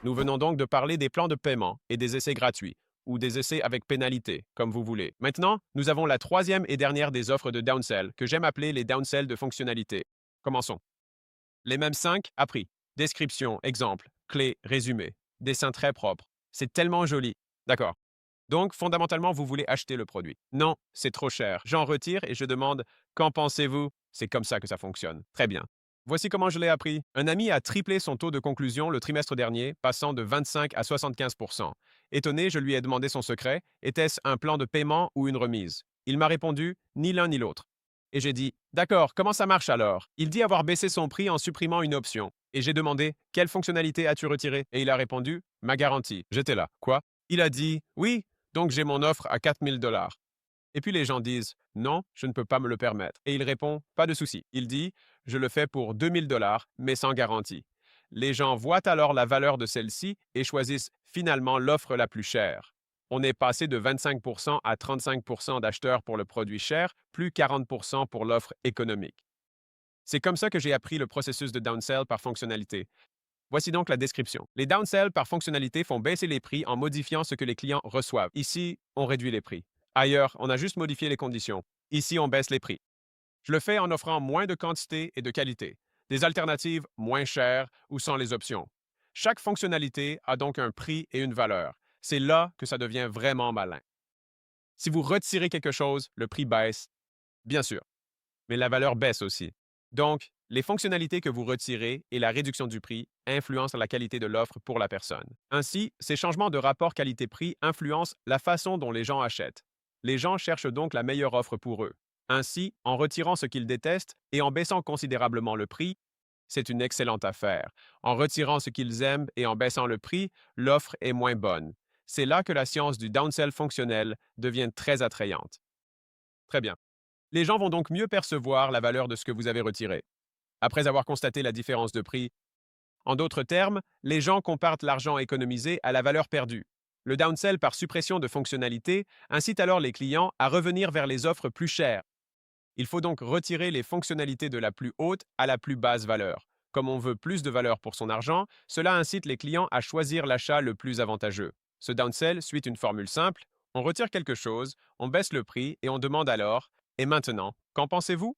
Nous venons donc de parler des plans de paiement et des essais gratuits, ou des essais avec pénalité, comme vous voulez. Maintenant, nous avons la troisième et dernière des offres de downsell, que j'aime appeler les downsell de fonctionnalité. Commençons. Les mêmes 5 à prix. Description, exemple, clé, résumé. Dessin très propre. C'est tellement joli. D'accord. Donc, fondamentalement, vous voulez acheter le produit. Non, c'est trop cher. J'en retire et je demande, qu'en pensez-vous? C'est comme ça que ça fonctionne. Très bien. Voici comment je l'ai appris. Un ami a triplé son taux de conclusion le trimestre dernier, passant de 25 à 75. Étonné, je lui ai demandé son secret. Était-ce un plan de paiement ou une remise? Il m'a répondu, ni l'un ni l'autre. Et j'ai dit, d'accord, comment ça marche alors? Il dit avoir baissé son prix en supprimant une option. Et j'ai demandé, quelle fonctionnalité as-tu retirée? Et il a répondu, ma garantie. J'étais là. Quoi? Il a dit, oui, donc j'ai mon offre à 4 000 $. Et puis les gens disent, non, je ne peux pas me le permettre. Et il répond, pas de souci. Il dit, je le fais pour 2 000 $, mais sans garantie. Les gens voient alors la valeur de celle-ci et choisissent finalement l'offre la plus chère. On est passé de 25% à 35% d'acheteurs pour le produit cher, plus 40% pour l'offre économique. C'est comme ça que j'ai appris le processus de downsell par fonctionnalité. Voici donc la description. Les downsells par fonctionnalité font baisser les prix en modifiant ce que les clients reçoivent. Ici, on réduit les prix. Ailleurs, on a juste modifié les conditions. Ici, on baisse les prix. Je le fais en offrant moins de quantité et de qualité, des alternatives moins chères ou sans les options. Chaque fonctionnalité a donc un prix et une valeur. C'est là que ça devient vraiment malin. Si vous retirez quelque chose, le prix baisse, bien sûr, mais la valeur baisse aussi. Donc, les fonctionnalités que vous retirez et la réduction du prix influencent la qualité de l'offre pour la personne. Ainsi, ces changements de rapport qualité-prix influencent la façon dont les gens achètent. Les gens cherchent donc la meilleure offre pour eux. Ainsi, en retirant ce qu'ils détestent et en baissant considérablement le prix, c'est une excellente affaire. En retirant ce qu'ils aiment et en baissant le prix, l'offre est moins bonne. C'est là que la science du downsell fonctionnel devient très attrayante. Très bien. Les gens vont donc mieux percevoir la valeur de ce que vous avez retiré. Après avoir constaté la différence de prix, en d'autres termes, les gens comparent l'argent économisé à la valeur perdue. Le downsell par suppression de fonctionnalités incite alors les clients à revenir vers les offres plus chères. Il faut donc retirer les fonctionnalités de la plus haute à la plus basse valeur. Comme on veut plus de valeur pour son argent, cela incite les clients à choisir l'achat le plus avantageux. Ce downsell suit une formule simple. On retire quelque chose, on baisse le prix et on demande alors, et maintenant, qu'en pensez-vous?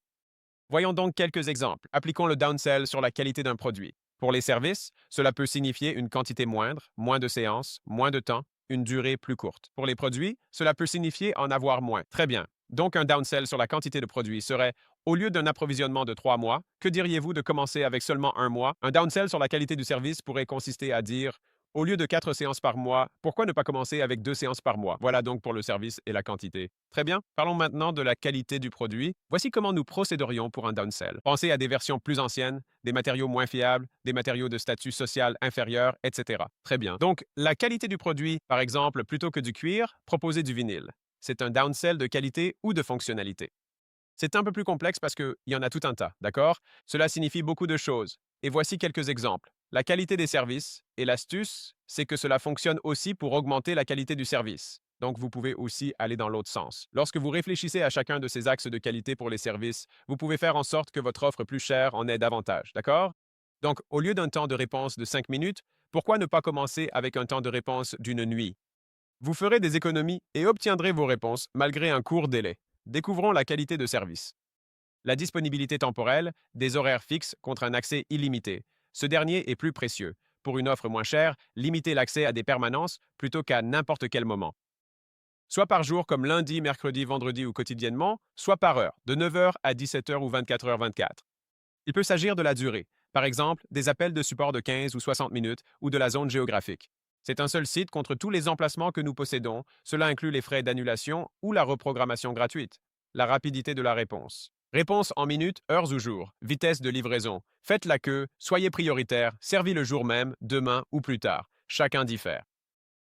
Voyons donc quelques exemples. Appliquons le downsell sur la qualité d'un produit. Pour les services, cela peut signifier une quantité moindre, moins de séances, moins de temps, une durée plus courte. Pour les produits, cela peut signifier en avoir moins. Très bien. Donc un downsell sur la quantité de produits serait, au lieu d'un approvisionnement de 3 mois, que diriez-vous de commencer avec seulement un mois? Un downsell sur la qualité du service pourrait consister à dire, au lieu de 4 séances par mois, pourquoi ne pas commencer avec 2 séances par mois? Voilà donc pour le service et la quantité. Très bien, parlons maintenant de la qualité du produit. Voici comment nous procéderions pour un downsell. Pensez à des versions plus anciennes, des matériaux moins fiables, des matériaux de statut social inférieur, etc. Très bien. Donc, la qualité du produit, par exemple, plutôt que du cuir, proposez du vinyle. C'est un downsell de qualité ou de fonctionnalité. C'est un peu plus complexe parce qu'il y en a tout un tas, d'accord? Cela signifie beaucoup de choses. Et voici quelques exemples. La qualité des services, et l'astuce, c'est que cela fonctionne aussi pour augmenter la qualité du service. Donc, vous pouvez aussi aller dans l'autre sens. Lorsque vous réfléchissez à chacun de ces axes de qualité pour les services, vous pouvez faire en sorte que votre offre plus chère en ait davantage, d'accord? Donc, au lieu d'un temps de réponse de 5 minutes, pourquoi ne pas commencer avec un temps de réponse d'une nuit? Vous ferez des économies et obtiendrez vos réponses malgré un court délai. Découvrons la qualité de service. La disponibilité temporelle, des horaires fixes contre un accès illimité. Ce dernier est plus précieux. Pour une offre moins chère, limitez l'accès à des permanences plutôt qu'à n'importe quel moment. Soit par jour comme lundi, mercredi, vendredi ou quotidiennement, soit par heure, de 9 heures à 17 heures ou 24 h 24. Il peut s'agir de la durée, par exemple des appels de support de 15 ou 60 minutes ou de la zone géographique. C'est un seul site contre tous les emplacements que nous possédons, cela inclut les frais d'annulation ou la reprogrammation gratuite. La rapidité de la réponse. Réponse en minutes, heures ou jours. Vitesse de livraison. Faites la queue, soyez prioritaire, servis le jour même, demain ou plus tard. Chacun diffère.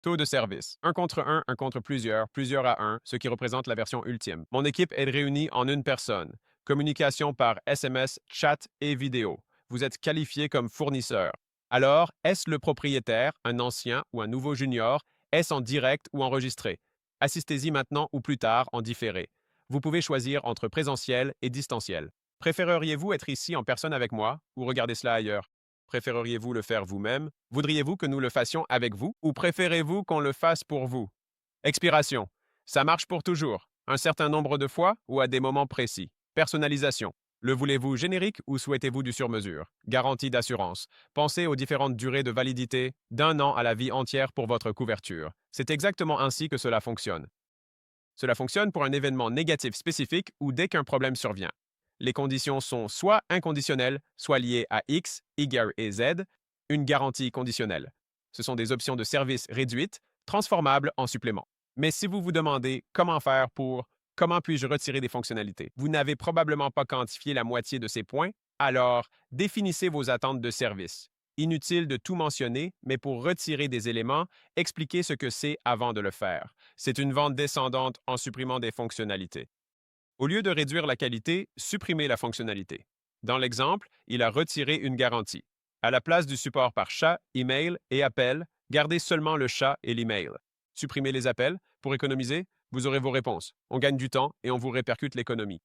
Taux de service. Un contre plusieurs, plusieurs à un, ce qui représente la version ultime. Mon équipe est réunie en une personne. Communication par SMS, chat et vidéo. Vous êtes qualifié comme fournisseur. Alors, est-ce le propriétaire, un ancien ou un nouveau junior? Est-ce en direct ou enregistré? Assistez-y maintenant ou plus tard en différé. Vous pouvez choisir entre présentiel et distanciel. Préféreriez-vous être ici en personne avec moi ou regarder cela ailleurs? Préféreriez-vous le faire vous-même? Voudriez-vous que nous le fassions avec vous? Ou préférez-vous qu'on le fasse pour vous? Expiration. Ça marche pour toujours, un certain nombre de fois ou à des moments précis. Personnalisation. Le voulez-vous générique ou souhaitez-vous du sur-mesure? Garantie d'assurance. Pensez aux différentes durées de validité, d'un an à la vie entière pour votre couverture. C'est exactement ainsi que cela fonctionne. Cela fonctionne pour un événement négatif spécifique ou dès qu'un problème survient. Les conditions sont soit inconditionnelles, soit liées à X, Y et Z, une garantie conditionnelle. Ce sont des options de service réduites, transformables en suppléments. Mais si vous vous demandez comment faire pour comment puis-je retirer des fonctionnalités, vous n'avez probablement pas quantifié la moitié de ces points, alors définissez vos attentes de service. Inutile de tout mentionner, mais pour retirer des éléments, expliquez ce que c'est avant de le faire. C'est une vente descendante en supprimant des fonctionnalités. Au lieu de réduire la qualité, supprimez la fonctionnalité. Dans l'exemple, il a retiré une garantie. À la place du support par chat, email et appel, gardez seulement le chat et l'email. Supprimez les appels. Pour économiser, vous aurez vos réponses. On gagne du temps et on vous répercute l'économie.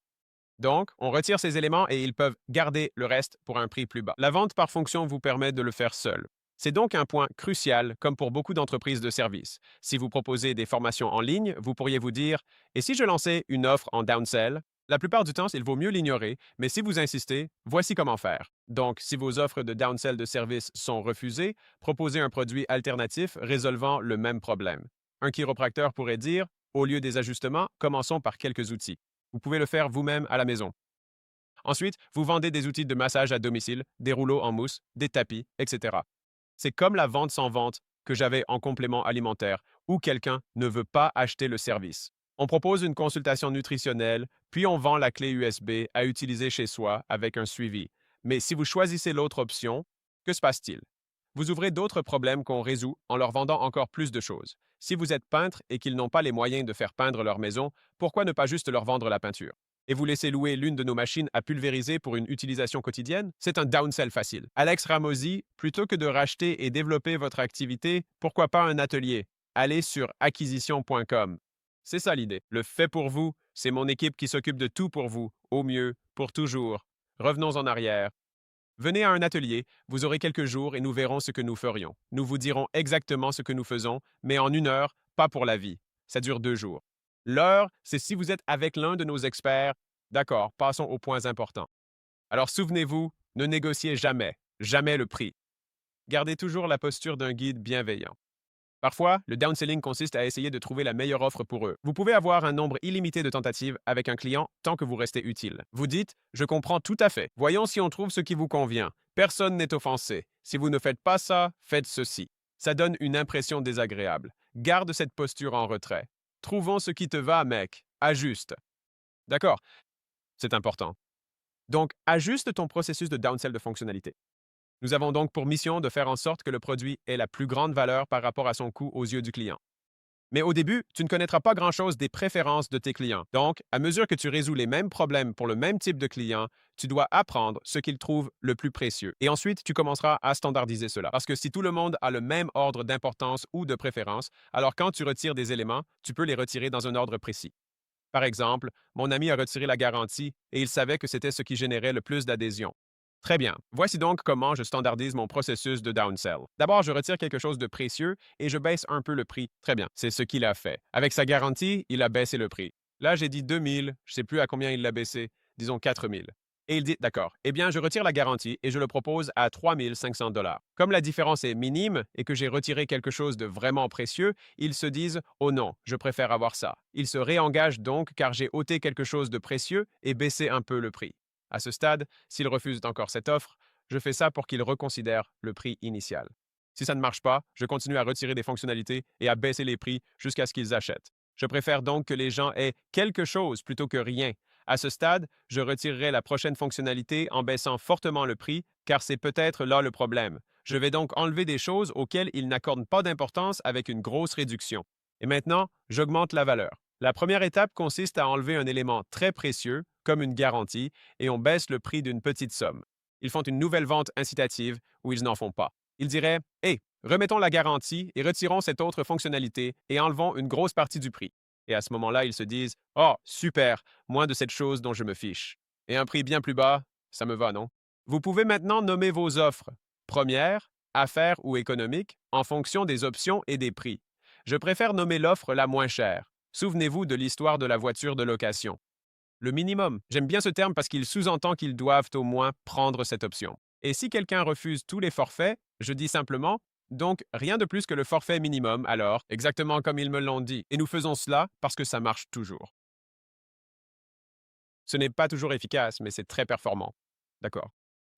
Donc, on retire ces éléments et ils peuvent garder le reste pour un prix plus bas. La vente par fonction vous permet de le faire seul. C'est donc un point crucial, comme pour beaucoup d'entreprises de services. Si vous proposez des formations en ligne, vous pourriez vous dire « Et si je lançais une offre en downsell ?» La plupart du temps, il vaut mieux l'ignorer, mais si vous insistez, voici comment faire. Donc, si vos offres de downsell de services sont refusées, proposez un produit alternatif résolvant le même problème. Un chiropracteur pourrait dire « Au lieu des ajustements, commençons par quelques outils. » Vous pouvez le faire vous-même à la maison. Ensuite, vous vendez des outils de massage à domicile, des rouleaux en mousse, des tapis, etc. C'est comme la vente sans vente que j'avais en complément alimentaire, où quelqu'un ne veut pas acheter le service. On propose une consultation nutritionnelle, puis on vend la clé USB à utiliser chez soi avec un suivi. Mais si vous choisissez l'autre option, que se passe-t-il? Vous ouvrez d'autres problèmes qu'on résout en leur vendant encore plus de choses. Si vous êtes peintre et qu'ils n'ont pas les moyens de faire peindre leur maison, pourquoi ne pas juste leur vendre la peinture? Et vous laissez louer l'une de nos machines à pulvériser pour une utilisation quotidienne? C'est un downsell facile. Alex Ramosi, plutôt que de racheter et développer votre activité, pourquoi pas un atelier? Allez sur acquisition.com. C'est ça l'idée. Le fait pour vous, c'est mon équipe qui s'occupe de tout pour vous, au mieux, pour toujours. Revenons en arrière. Venez à un atelier, vous aurez quelques jours et nous verrons ce que nous ferions. Nous vous dirons exactement ce que nous faisons, mais en 1 heure, pas pour la vie. Ça dure 2 jours. L'heure, c'est si vous êtes avec l'un de nos experts. D'accord, passons aux points importants. Alors souvenez-vous, ne négociez jamais, jamais le prix. Gardez toujours la posture d'un guide bienveillant. Parfois, le downselling consiste à essayer de trouver la meilleure offre pour eux. Vous pouvez avoir un nombre illimité de tentatives avec un client tant que vous restez utile. Vous dites, je comprends tout à fait. Voyons si on trouve ce qui vous convient. Personne n'est offensé. Si vous ne faites pas ça, faites ceci. Ça donne une impression désagréable. Garde cette posture en retrait. Trouvons ce qui te va, mec. Ajuste. D'accord, c'est important. Donc, ajuste ton processus de downsell de fonctionnalité. Nous avons donc pour mission de faire en sorte que le produit ait la plus grande valeur par rapport à son coût aux yeux du client. Mais au début, tu ne connaîtras pas grand-chose des préférences de tes clients. Donc, à mesure que tu résous les mêmes problèmes pour le même type de client, tu dois apprendre ce qu'ils trouvent le plus précieux. Et ensuite, tu commenceras à standardiser cela. Parce que si tout le monde a le même ordre d'importance ou de préférence, alors quand tu retires des éléments, tu peux les retirer dans un ordre précis. Par exemple, mon ami a retiré la garantie et il savait que c'était ce qui générait le plus d'adhésion. Très bien. Voici donc comment je standardise mon processus de downsell. D'abord, je retire quelque chose de précieux et je baisse un peu le prix. Très bien. C'est ce qu'il a fait. Avec sa garantie, il a baissé le prix. Là, j'ai dit 2000, je ne sais plus à combien il l'a baissé, disons 4000. Et il dit, d'accord, eh bien, je retire la garantie et je le propose à 3500 $. Comme la différence est minime et que j'ai retiré quelque chose de vraiment précieux, ils se disent, oh non, je préfère avoir ça. Ils se réengagent donc car j'ai ôté quelque chose de précieux et baissé un peu le prix. À ce stade, s'ils refusent encore cette offre, je fais ça pour qu'ils reconsidèrent le prix initial. Si ça ne marche pas, je continue à retirer des fonctionnalités et à baisser les prix jusqu'à ce qu'ils achètent. Je préfère donc que les gens aient quelque chose plutôt que rien. À ce stade, je retirerai la prochaine fonctionnalité en baissant fortement le prix, car c'est peut-être là le problème. Je vais donc enlever des choses auxquelles ils n'accordent pas d'importance avec une grosse réduction. Et maintenant, j'augmente la valeur. La première étape consiste à enlever un élément très précieux, comme une garantie, et on baisse le prix d'une petite somme. Ils font une nouvelle vente incitative où ils n'en font pas. Ils diraient, hé, remettons la garantie et retirons cette autre fonctionnalité et enlevons une grosse partie du prix. Et à ce moment-là, ils se disent, oh, super, moins de cette chose dont je me fiche. Et un prix bien plus bas, ça me va, non? Vous pouvez maintenant nommer vos offres. Première, affaires ou économique, en fonction des options et des prix. Je préfère nommer l'offre la moins chère. Souvenez-vous de l'histoire de la voiture de location. Le minimum. J'aime bien ce terme parce qu'il sous-entend qu'ils doivent au moins prendre cette option. Et si quelqu'un refuse tous les forfaits, je dis simplement, donc rien de plus que le forfait minimum, alors, exactement comme ils me l'ont dit. Et nous faisons cela parce que ça marche toujours. Ce n'est pas toujours efficace, mais c'est très performant. D'accord.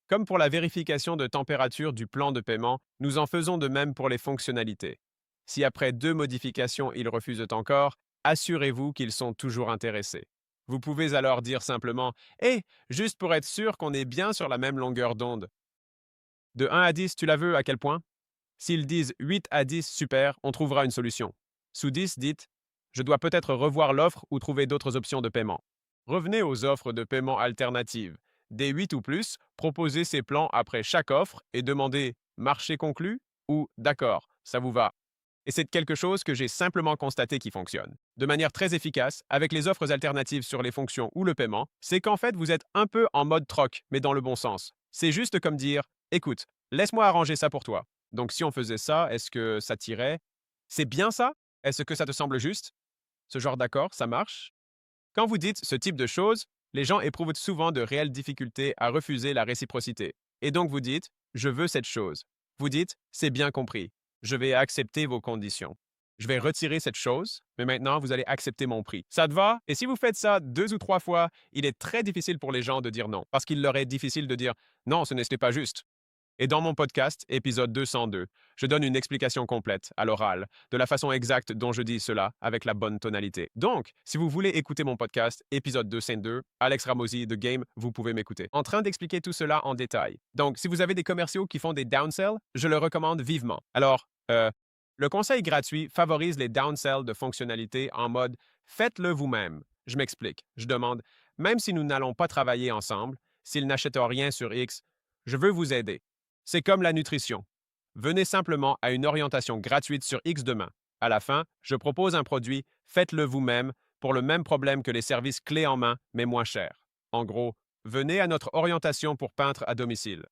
Comme pour la vérification de température du plan de paiement, nous en faisons de même pour les fonctionnalités. Si après 2 modifications ils refusent encore, assurez-vous qu'ils sont toujours intéressés. Vous pouvez alors dire simplement hé, juste pour être sûr qu'on est bien sur la même longueur d'onde. De 1 à 10, tu la veux à quel point? S'ils disent 8 à 10, super, on trouvera une solution. Sous 10, dites je dois peut-être revoir l'offre ou trouver d'autres options de paiement. Revenez aux offres de paiement alternatives. Des 8 ou plus, proposez ces plans après chaque offre et demandez marché conclu ou d'accord, ça vous va. Et c'est quelque chose que j'ai simplement constaté qui fonctionne. De manière très efficace, avec les offres alternatives sur les fonctions ou le paiement, c'est qu'en fait vous êtes un peu en mode troc, mais dans le bon sens. C'est juste comme dire écoute, laisse-moi arranger ça pour toi. Donc si on faisait ça, est-ce que ça t'irait? C'est bien ça? Est-ce que ça te semble juste? Ce genre d'accord, ça marche? Quand vous dites ce type de choses, les gens éprouvent souvent de réelles difficultés à refuser la réciprocité. Et donc vous dites, je veux cette chose. Vous dites, c'est bien compris. Je vais accepter vos conditions. Je vais retirer cette chose, mais maintenant vous allez accepter mon prix. Ça te va? Et si vous faites ça 2 ou 3 fois, il est très difficile pour les gens de dire non, parce qu'il leur est difficile de dire non, ce n'était pas juste. Et dans mon podcast, épisode 202, je donne une explication complète, à l'oral, de la façon exacte dont je dis cela avec la bonne tonalité. Donc, si vous voulez écouter mon podcast, épisode 202, Alex Ramosi de Game, vous pouvez m'écouter. En train d'expliquer tout cela en détail. Donc, si vous avez des commerciaux qui font des downsells, je le recommande vivement. Alors, le conseil gratuit favorise les downsells de fonctionnalités en mode faites-le vous-même. Je m'explique. Je demande, même si nous n'allons pas travailler ensemble, s'ils n'achètent rien sur X, je veux vous aider. C'est comme la nutrition. Venez simplement à une orientation gratuite sur X demain. À la fin, je propose un produit, faites-le vous-même, pour le même problème que les services clés en main, mais moins chers. En gros, venez à notre orientation pour peintre à domicile.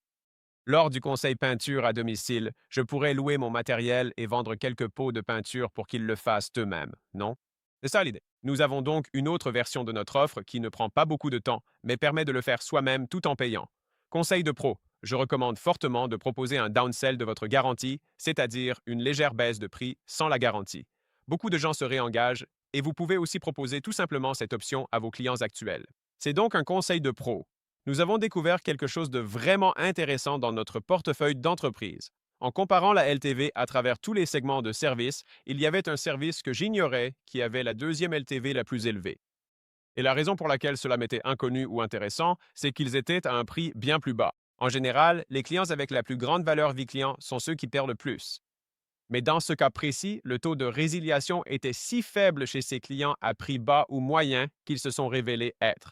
Lors du conseil peinture à domicile, je pourrais louer mon matériel et vendre quelques pots de peinture pour qu'ils le fassent eux-mêmes, non? C'est ça l'idée. Nous avons donc une autre version de notre offre qui ne prend pas beaucoup de temps, mais permet de le faire soi-même tout en payant. Conseil de pro, je recommande fortement de proposer un downsell de votre garantie, c'est-à-dire une légère baisse de prix sans la garantie. Beaucoup de gens se réengagent et vous pouvez aussi proposer tout simplement cette option à vos clients actuels. C'est donc un conseil de pro. Nous avons découvert quelque chose de vraiment intéressant dans notre portefeuille d'entreprise. En comparant la LTV à travers tous les segments de services, il y avait un service que j'ignorais qui avait la deuxième LTV la plus élevée. Et la raison pour laquelle cela m'était inconnu ou intéressant, c'est qu'ils étaient à un prix bien plus bas. En général, les clients avec la plus grande valeur vie client sont ceux qui perdent le plus. Mais dans ce cas précis, le taux de résiliation était si faible chez ces clients à prix bas ou moyen qu'ils se sont révélés être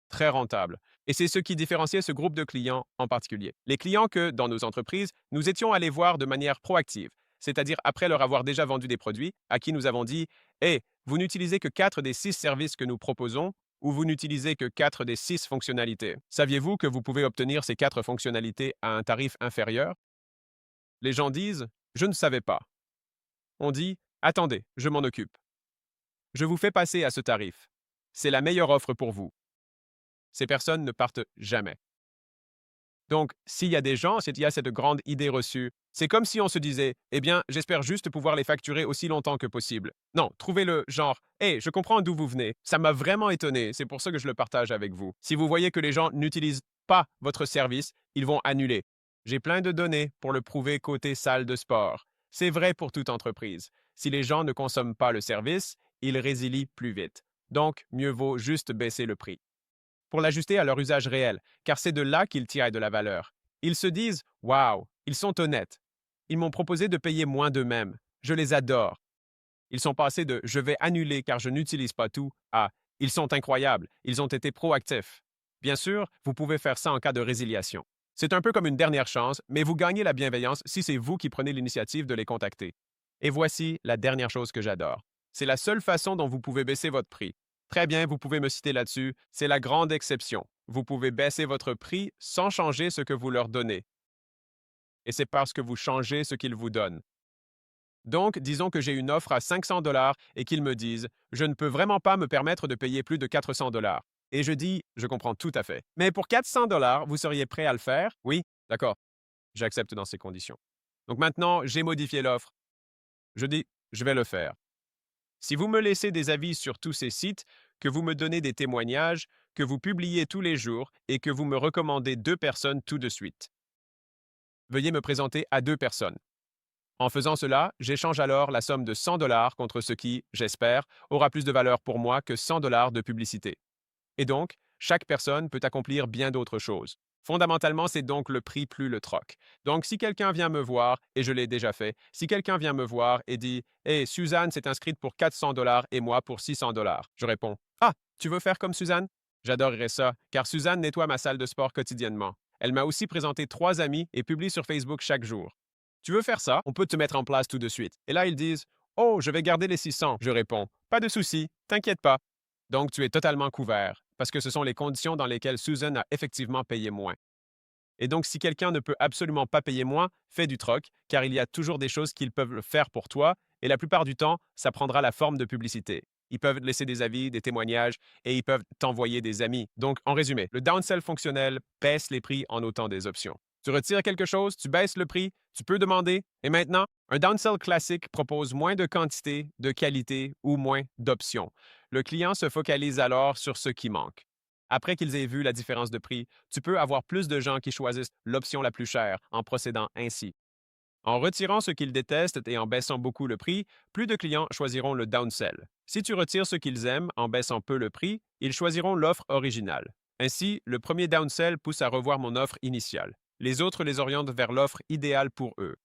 très rentables. Et c'est ce qui différenciait ce groupe de clients en particulier. Les clients que, dans nos entreprises, nous étions allés voir de manière proactive, c'est-à-dire après leur avoir déjà vendu des produits, à qui nous avons dit hé, vous n'utilisez que 4 des 6 services que nous proposons ou vous n'utilisez que 4 des 6 fonctionnalités. Saviez-vous que vous pouvez obtenir ces 4 fonctionnalités à un tarif inférieur? Les gens disent je ne savais pas. On dit attendez, je m'en occupe. Je vous fais passer à ce tarif. C'est la meilleure offre pour vous. Ces personnes ne partent jamais. Donc, s'il y a des gens, s'il y a cette grande idée reçue, c'est comme si on se disait, eh bien, j'espère juste pouvoir les facturer aussi longtemps que possible. Non, trouvez-le genre, hé, je comprends d'où vous venez. Ça m'a vraiment étonné, c'est pour ça que je le partage avec vous. Si vous voyez que les gens n'utilisent pas votre service, ils vont annuler. J'ai plein de données pour le prouver côté salle de sport. C'est vrai pour toute entreprise. Si les gens ne consomment pas le service, ils résilient plus vite. Donc, mieux vaut juste baisser le prix pour l'ajuster à leur usage réel, car c'est de là qu'ils tirent de la valeur. Ils se disent waouh, ils sont honnêtes. Ils m'ont proposé de payer moins d'eux-mêmes. Je les adore. Ils sont passés de je vais annuler car je n'utilise pas tout à ils sont incroyables, ils ont été proactifs. Bien sûr, vous pouvez faire ça en cas de résiliation. C'est un peu comme une dernière chance, mais vous gagnez la bienveillance si c'est vous qui prenez l'initiative de les contacter. Et voici la dernière chose que j'adore. C'est la seule façon dont vous pouvez baisser votre prix. Très bien, vous pouvez me citer là-dessus. C'est la grande exception. Vous pouvez baisser votre prix sans changer ce que vous leur donnez. et c'est parce que vous changez ce qu'ils vous donnent. Donc, disons que j'ai une offre à 500 dollars et qu'ils me disent je ne peux vraiment pas me permettre de payer plus de 400 dollars. Et je dis je comprends tout à fait. Mais pour 400 dollars, vous seriez prêt à le faire? Oui, d'accord, j'accepte dans ces conditions. Donc maintenant, j'ai modifié l'offre. Je dis je vais le faire. Si vous me laissez des avis sur tous ces sites, que vous me donnez des témoignages, que vous publiez tous les jours et que vous me recommandez 2 personnes tout de suite, veuillez me présenter à 2 personnes. En faisant cela, j'échange alors la somme de 100 dollars contre ce qui, j'espère, aura plus de valeur pour moi que 100 dollars de publicité. Et donc, chaque personne peut accomplir bien d'autres choses. Fondamentalement, c'est donc le prix plus le troc. Donc, si quelqu'un vient me voir, et je l'ai déjà fait, si quelqu'un vient me voir et dit Hey, Suzanne s'est inscrite pour 400 dollars et moi pour 600 dollars, je réponds Ah, tu veux faire comme Suzanne? J'adorerais ça, car Suzanne nettoie ma salle de sport quotidiennement. Elle m'a aussi présenté 3 amis et publie sur Facebook chaque jour. Tu veux faire ça? On peut te mettre en place tout de suite. Et là, ils disent Oh, je vais garder les 600. Je réponds Pas de souci, t'inquiète pas. Donc, tu es totalement couvert, parce que ce sont les conditions dans lesquelles Susan a effectivement payé moins. Et donc, si quelqu'un ne peut absolument pas payer moins, fais du troc, car il y a toujours des choses qu'ils peuvent faire pour toi, et la plupart du temps, ça prendra la forme de publicité. Ils peuvent laisser des avis, des témoignages, et ils peuvent t'envoyer des amis. Donc, en résumé, le downsell fonctionnel baisse les prix en autant des options. Tu retires quelque chose, tu baisses le prix, tu peux demander, et maintenant, un downsell classique propose moins de quantité, de qualité ou moins d'options. Le client se focalise alors sur ce qui manque. Après qu'ils aient vu la différence de prix, tu peux avoir plus de gens qui choisissent l'option la plus chère en procédant ainsi. En retirant ce qu'ils détestent et en baissant beaucoup le prix, plus de clients choisiront le downsell. Si tu retires ce qu'ils aiment en baissant peu le prix, ils choisiront l'offre originale. Ainsi, le premier downsell pousse à revoir mon offre initiale. Les autres les orientent vers l'offre idéale pour eux.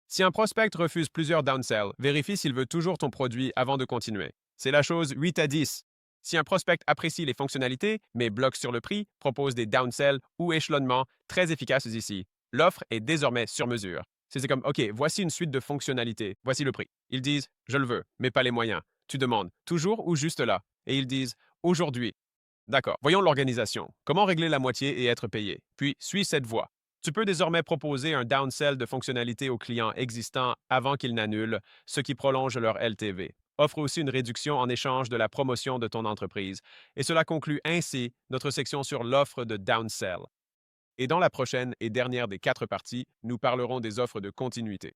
Si un prospect refuse plusieurs downsells, vérifie s'il veut toujours ton produit avant de continuer. C'est la chose 8 à 10. Si un prospect apprécie les fonctionnalités, mais bloque sur le prix, propose des downsells ou échelonnements très efficaces ici. L'offre est désormais sur mesure. C'est comme, OK, voici une suite de fonctionnalités, voici le prix. Ils disent, je le veux, mais pas les moyens. Tu demandes, toujours ou juste là? Et ils disent, aujourd'hui. D'accord, voyons l'organisation. Comment régler la moitié et être payé? Puis, suis cette voie. Tu peux désormais proposer un downsell de fonctionnalités aux clients existants avant qu'ils n'annulent, ce qui prolonge leur LTV. Offre aussi une réduction en échange de la promotion de ton entreprise. Et cela conclut ainsi notre section sur l'offre de downsell. Et dans la prochaine et dernière des 4 parties, nous parlerons des offres de continuité.